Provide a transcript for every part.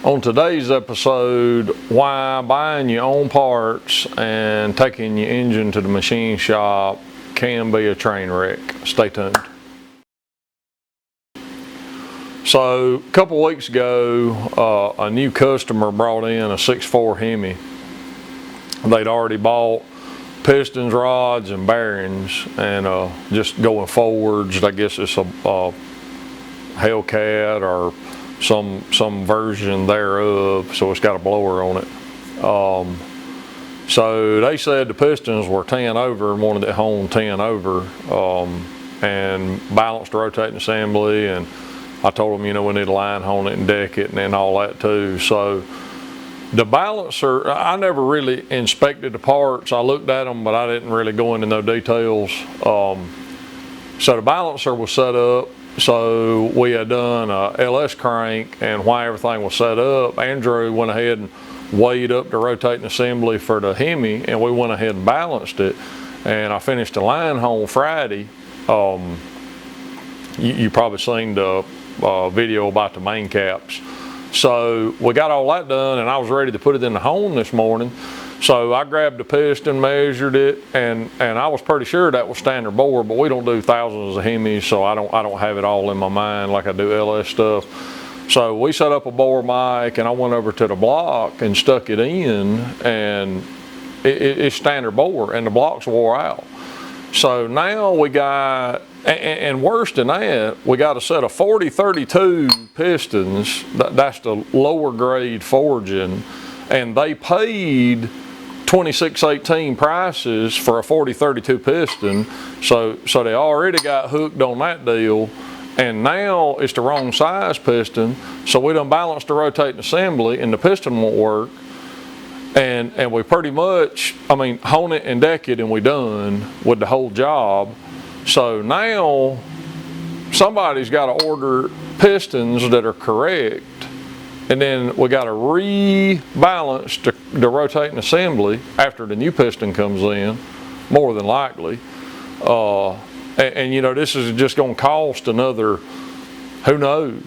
On today's episode, why buying your own parts and taking your engine to the machine shop can be a train wreck. Stay tuned. So a couple weeks ago, a new customer brought in a 6.4 Hemi. They'd already bought pistons, rods, and bearings, and just going forwards, I guess it's a Hellcat or some version thereof, so it's got a blower on it. So they said the pistons were 10 over and wanted it home 10 over, and balanced rotating assembly, and I told them, we need a line hone it and deck it and then all that too. So the balancer, I never really inspected the parts. I looked at them, but I didn't really go into no details. So the balancer was set up. So we had done a LS crank, and while everything was set up, Andrew went ahead and weighed up the rotating assembly for the Hemi, and we went ahead and balanced it. And I finished the line home Friday. You probably seen the video about the main caps. So we got all that done, and I was ready to put it in the hone this morning. So I grabbed the piston, measured it, and I was pretty sure that was standard bore, but we don't do thousands of Hemis, so I don't have it all in my mind like I do LS stuff. So we set up a bore mic, and I went over to the block and stuck it in, and it's standard bore, and the block's wore out. So now we got, and worse than that, we got a set of 4032 pistons. That's the lower grade forging, and they paid 2618 prices for a 4032 piston. So they already got hooked on that deal, and now it's the wrong size piston. So we done balanced the rotating assembly, and the piston won't work. And we pretty much, hone it and deck it, and we done with the whole job. So now somebody's got to order pistons that are correct, and then we got to rebalance the rotating assembly after the new piston comes in, more than likely. And this is just going to cost another, who knows,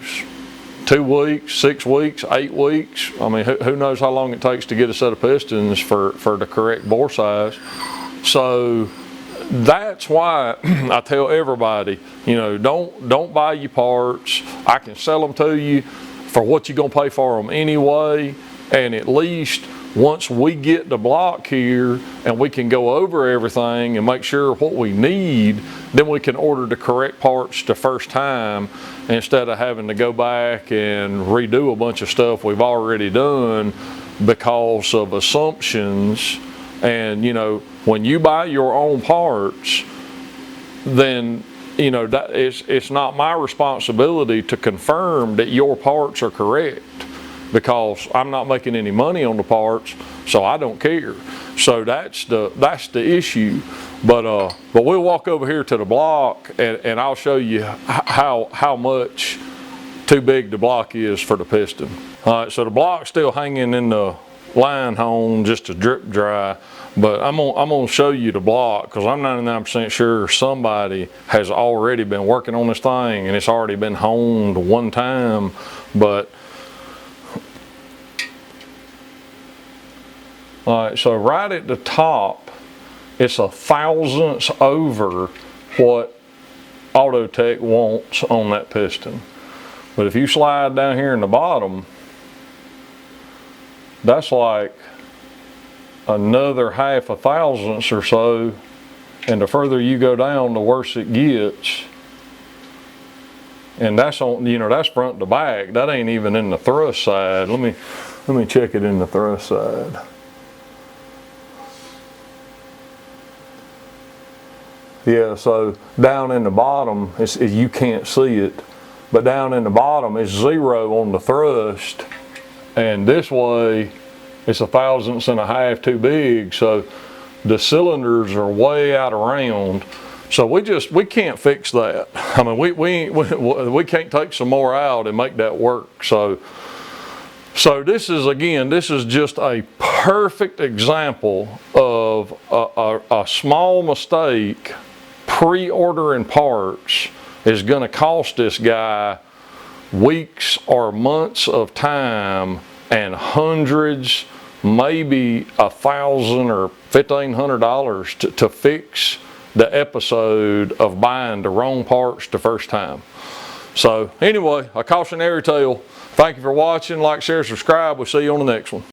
2 weeks, 6 weeks, 8 weeks. Who knows how long it takes to get a set of pistons for the correct bore size. So that's why I tell everybody, don't buy your parts. I can sell them to you for what you're gonna pay for them anyway. And at least once we get the block here and we can go over everything and make sure what we need, then we can order the correct parts the first time, instead of having to go back and redo a bunch of stuff we've already done because of assumptions. And when you buy your own parts, then that it's not my responsibility to confirm that your parts are correct, because I'm not making any money on the parts, so I don't care. So that's the issue. But we'll walk over here to the block, and I'll show you how much too big the block is for the piston. All right, so the block's still hanging in the line hone just to drip dry, but I'm gonna show you the block, because I'm 99% sure somebody has already been working on this thing and it's already been honed one time. But all right, so right at the top, it's a thousandths over what Autotech wants on that piston. But if you slide down here in the bottom, that's like another half a thousandths or so, and the further you go down, the worse it gets. And that's on, that's front to back. That ain't even in the thrust side. Let me check it in the thrust side. Yeah, so down in the bottom, you can't see it, but down in the bottom it's 0 on the thrust, and this way it's a thousandths and a half too big, so the cylinders are way out of round. So we can't fix that. We can't take some more out and make that work. So this is just a perfect example of a small mistake pre-ordering parts is going to cost this guy weeks or months of time and hundreds, maybe $1,000 or $1,500 to fix the episode of buying the wrong parts the first time. So anyway, a cautionary tale. Thank you for watching. Like, share, subscribe. We'll see you on the next one.